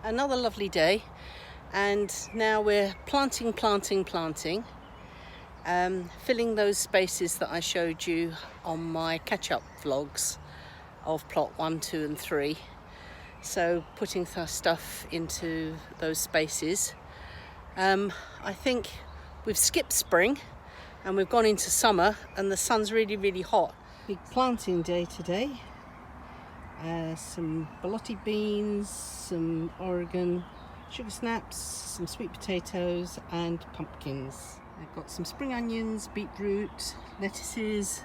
Another lovely day, and now we're planting, filling those spaces that I showed you on my catch-up vlogs of plot 1, 2 and 3. So putting stuff into those spaces. I think we've skipped spring and we've gone into summer, and the sun's really hot. Big planting day today. Some borlotti beans, some Oregon sugar snaps, some sweet potatoes and pumpkins. I've got some spring onions, beetroot, lettuces,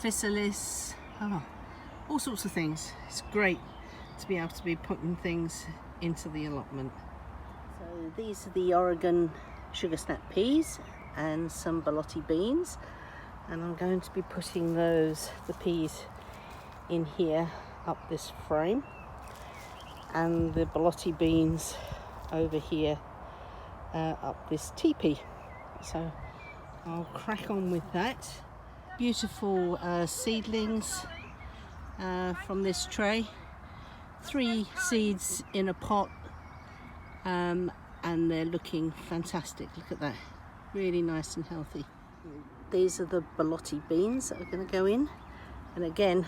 physalis, all sorts of things. It's great to be able to be putting things into the allotment. So these are the Oregon sugar snap peas and some borlotti beans, and I'm going to be putting the peas in here up this frame, and the borlotti beans over here up this teepee. So I'll crack on with that. Beautiful seedlings from this tray. 3 seeds in a pot, and they're looking fantastic. Look at that, really nice and healthy. These are the borlotti beans that are going to go in, and again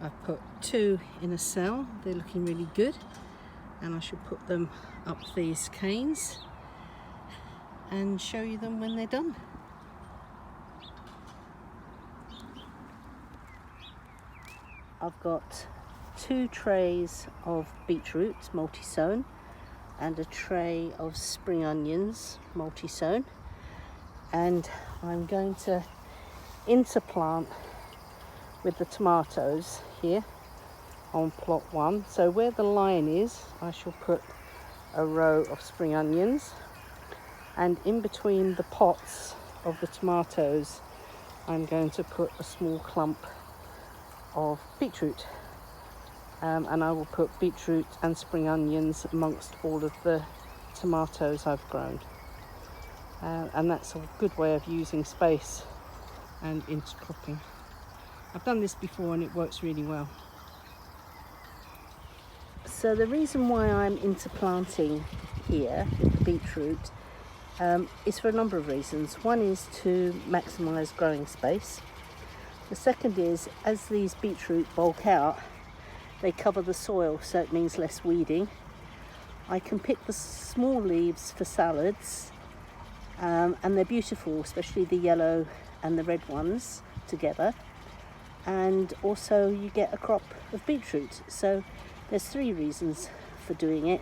I've put 2 in a cell. They're looking really good, and I should put them up these canes and show you them when they're done. I've got 2 trays of beetroot multi-sown and a tray of spring onions multi-sown, and I'm going to interplant with the tomatoes here on plot 1. So where the line is, I shall put a row of spring onions, and in between the pots of the tomatoes I'm going to put a small clump of beetroot, and I will put beetroot and spring onions amongst all of the tomatoes I've grown, and that's a good way of using space and intercropping. I've done this before and it works really well. So the reason why I'm interplanting here with the beetroot is for a number of reasons. One is to maximise growing space. The second is, as these beetroot bulk out, they cover the soil, so it means less weeding. I can pick the small leaves for salads, and they're beautiful, especially the yellow and the red ones together. And also you get a crop of beetroot. So there's 3 reasons for doing it,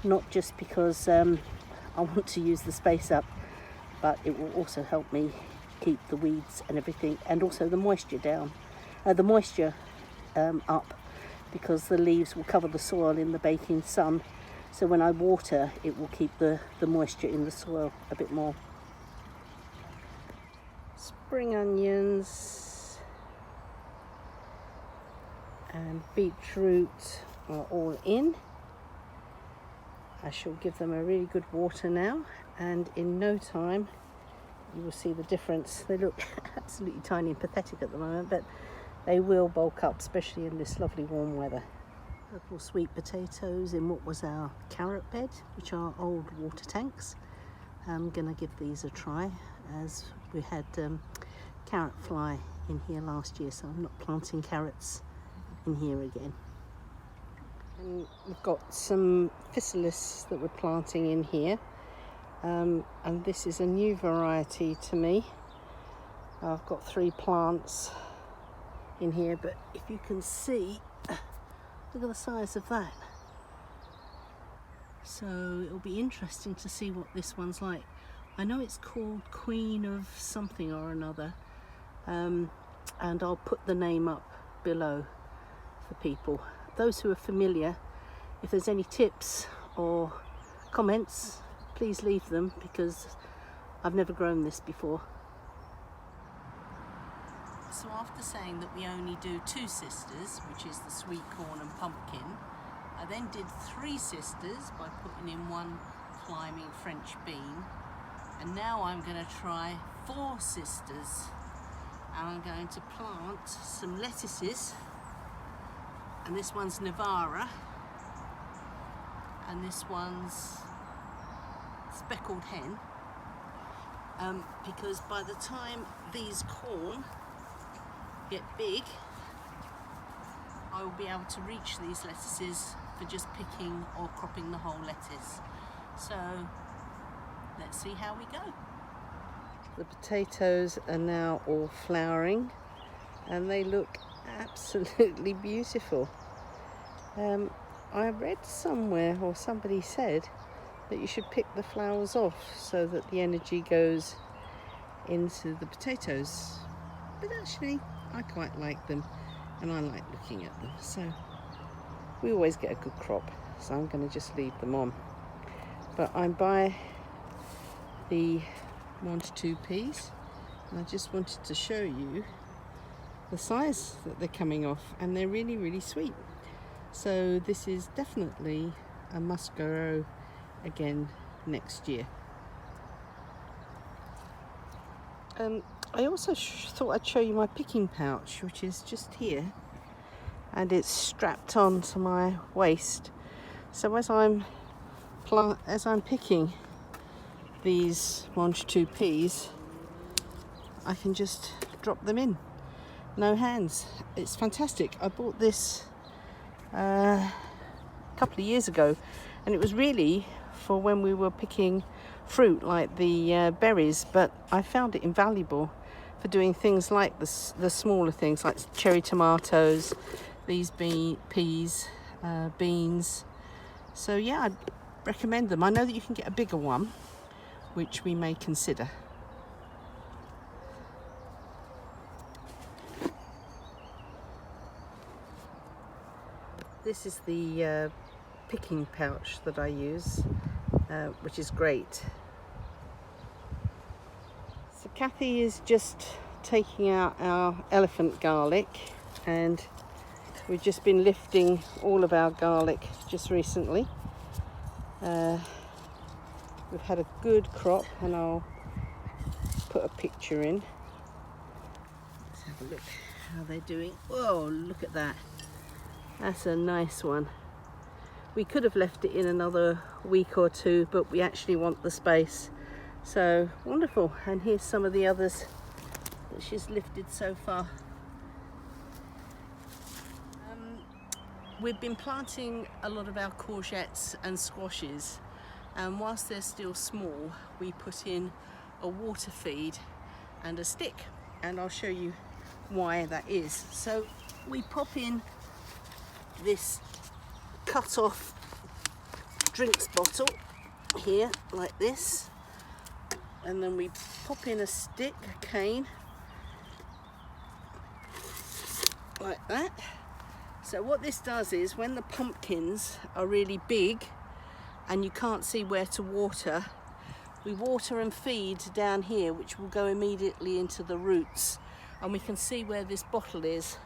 not just because I want to use the space up, but it will also help me keep the weeds and everything, and also the moisture down, up, because the leaves will cover the soil in the baking sun, so when I water it will keep the moisture in the soil a bit more. Spring onions and beetroot are all in. I shall give them a really good water now, and in no time you will see the difference. They look absolutely tiny and pathetic at the moment, but they will bulk up, especially in this lovely warm weather. Purple sweet potatoes in what was our carrot bed, which are old water tanks. I'm going to give these a try, as we had carrot fly in here last year, so I'm not planting carrots in here again. And we've got some physalis that we're planting in here, and this is a new variety to me. I've got 3 plants in here, but if you can see, look at the size of that. So it'll be interesting to see what this one's like. I know it's called Queen of something or another, and I'll put the name up below for people. Those who are familiar, if there's any tips or comments, please leave them, because I've never grown this before. So after saying that we only do 2 sisters, which is the sweet corn and pumpkin, I then did 3 sisters by putting in 1 climbing French bean, and now I'm going to try 4 sisters, and I'm going to plant some lettuces, and this one's Navara, and this one's speckled hen, because by the time these corn get big, I will be able to reach these lettuces for just picking or cropping the whole lettuce. So let's see how we go. The potatoes are now all flowering and they look absolutely beautiful. I read somewhere, or somebody said, that you should pick the flowers off so that the energy goes into the potatoes. But actually, I quite like them and I like looking at them. So we always get a good crop, so I'm going to just leave them on. But I'm by the 1 to 2 peas, and I just wanted to show you the size that they're coming off, and they're really, really sweet. So this is definitely a must grow again next year. I also thought I'd show you my picking pouch, which is just here, and it's strapped onto my waist. So as I'm picking these 1 to 2 peas, I can just drop them in, no hands. It's fantastic. I bought this a couple of years ago, and it was really for when we were picking fruit like the berries, but I found it invaluable for doing things like the smaller things like cherry tomatoes, these peas, beans. So yeah, I'd recommend them. I know that you can get a bigger one, which we may consider. This is the picking pouch that I use, which is great. So Kathy is just taking out our elephant garlic, and we've just been lifting all of our garlic just recently. We've had a good crop, and I'll put a picture in. Let's have a look how they're doing. Whoa, look at that. That's a nice one. We could have left it in another week or two, but we actually want the space. So wonderful. And here's some of the others that she's lifted so far. We've been planting a lot of our courgettes and squashes, and whilst they're still small, we put in a water feed and a stick, and I'll show you why that is. So we pop in this cut off drinks bottle here like this, and then we pop in a stick, a cane, like that. So what this does is, when the pumpkins are really big and you can't see where to water, we water and feed down here, which will go immediately into the roots, and we can see where this bottle is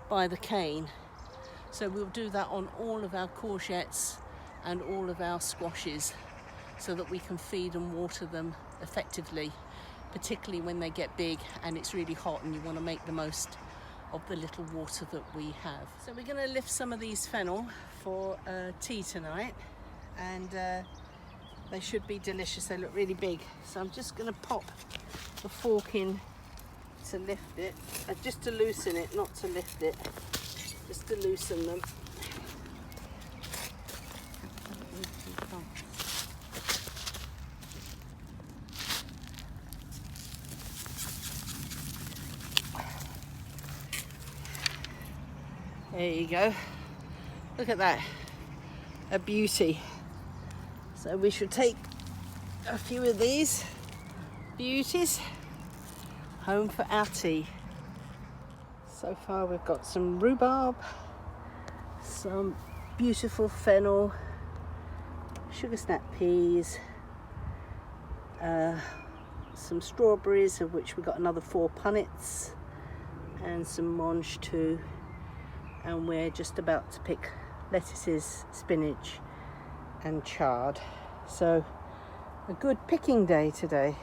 by the cane. So we'll do that on all of our courgettes and all of our squashes, so that we can feed and water them effectively, particularly when they get big and it's really hot and you want to make the most of the little water that we have. So we're going to lift some of these fennel for tea tonight, and they should be delicious. They look really big. So I'm just going to pop the fork in to lift it, just to loosen it, not to lift it, just to loosen them. There you go. Look at that. A beauty. So we should take a few of these beauties home for our tea. So far we've got some rhubarb, some beautiful fennel, sugar snap peas, some strawberries, of which we've got another 4 punnets, and some mange too. And we're just about to pick lettuces, spinach and chard. So a good picking day today.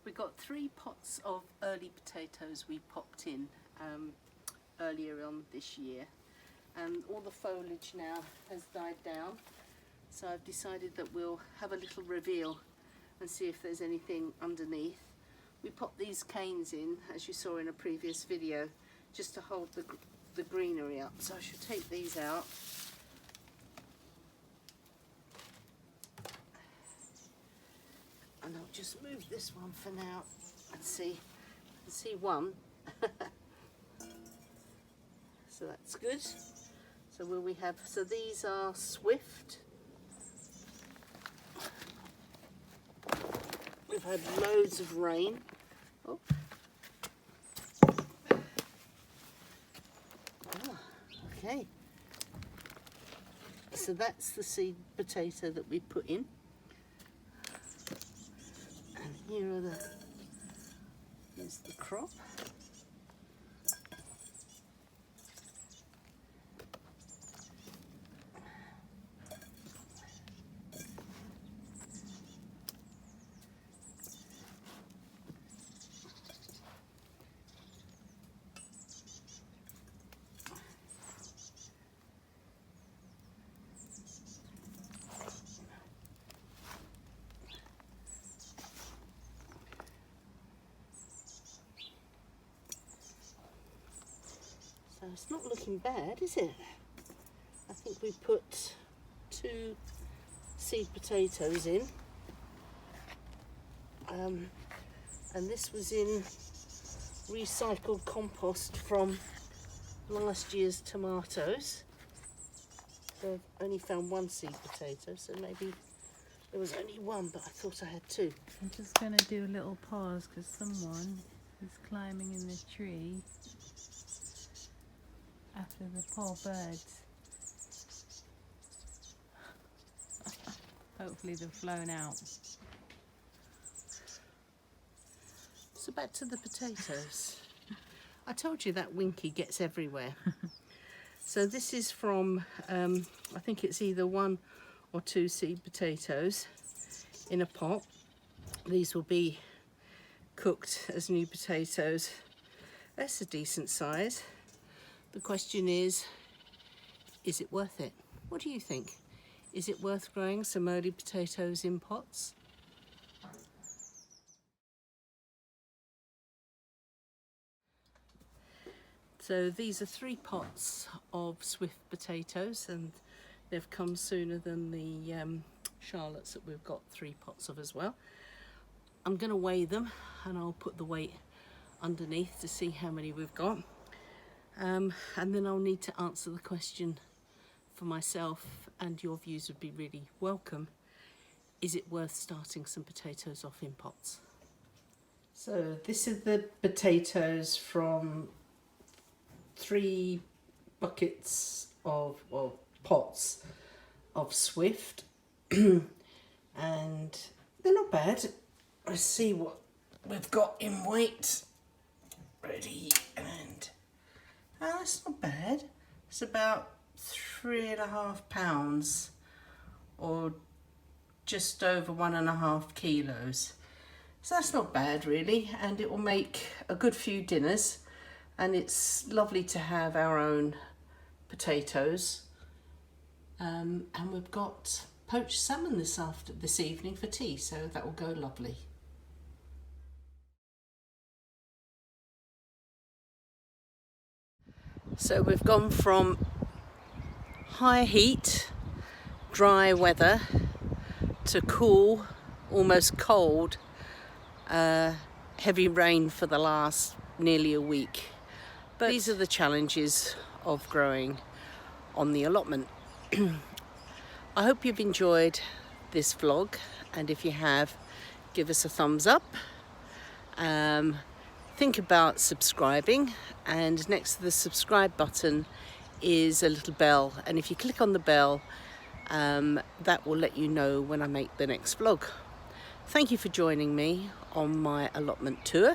We've got 3 pots of early potatoes we popped in earlier on this year, and all the foliage now has died down, so I've decided that we'll have a little reveal and see if there's anything underneath. We popped these canes in, as you saw in a previous video, just to hold the greenery up, so I should take these out. And I'll just move this one for now and see. I can see one. So that's good. So will we have, so these are Swift. We've had loads of rain. Oh. Okay. So that's the seed potato that we put in. And here's the crop. So it's not looking bad, is it? I think we put 2 seed potatoes in. And this was in recycled compost from last year's tomatoes. So I've only found 1 seed potato, so maybe there was only 1, but I thought I had 2. I'm just going to do a little pause because someone is climbing in the tree after the poor birds. Hopefully they've flown out. So back to the potatoes. I told you that Winky gets everywhere. So this is from, I think it's either 1 or 2 seed potatoes in a pot. These will be cooked as new potatoes. That's a decent size. The question is it worth it? What do you think? Is it worth growing some early potatoes in pots? So these are 3 pots of Swift potatoes, and they've come sooner than the Charlottes that we've got 3 pots of as well. I'm going to weigh them and I'll put the weight underneath to see how many we've got. And then I'll need to answer the question for myself, and your views would be really welcome. Is it worth starting some potatoes off in pots? So this is the potatoes from 3 buckets of, well, pots of Swift. And they're not bad. Let's see what we've got in weight. Ready, and that's not bad. It's about 3.5 pounds, or just over 1.5 kilos. So that's not bad really, and it will make a good few dinners, and it's lovely to have our own potatoes. And we've got poached salmon this evening for tea, so that will go lovely. So we've gone from high heat, dry weather to cool, almost cold, heavy rain for the last nearly a week. But these are the challenges of growing on the allotment. I hope you've enjoyed this vlog, and if you have, give us a thumbs up. Think about subscribing, and next to the subscribe button is a little bell, and if you click on the bell, that will let you know when I make the next vlog. Thank you for joining me on my allotment tour.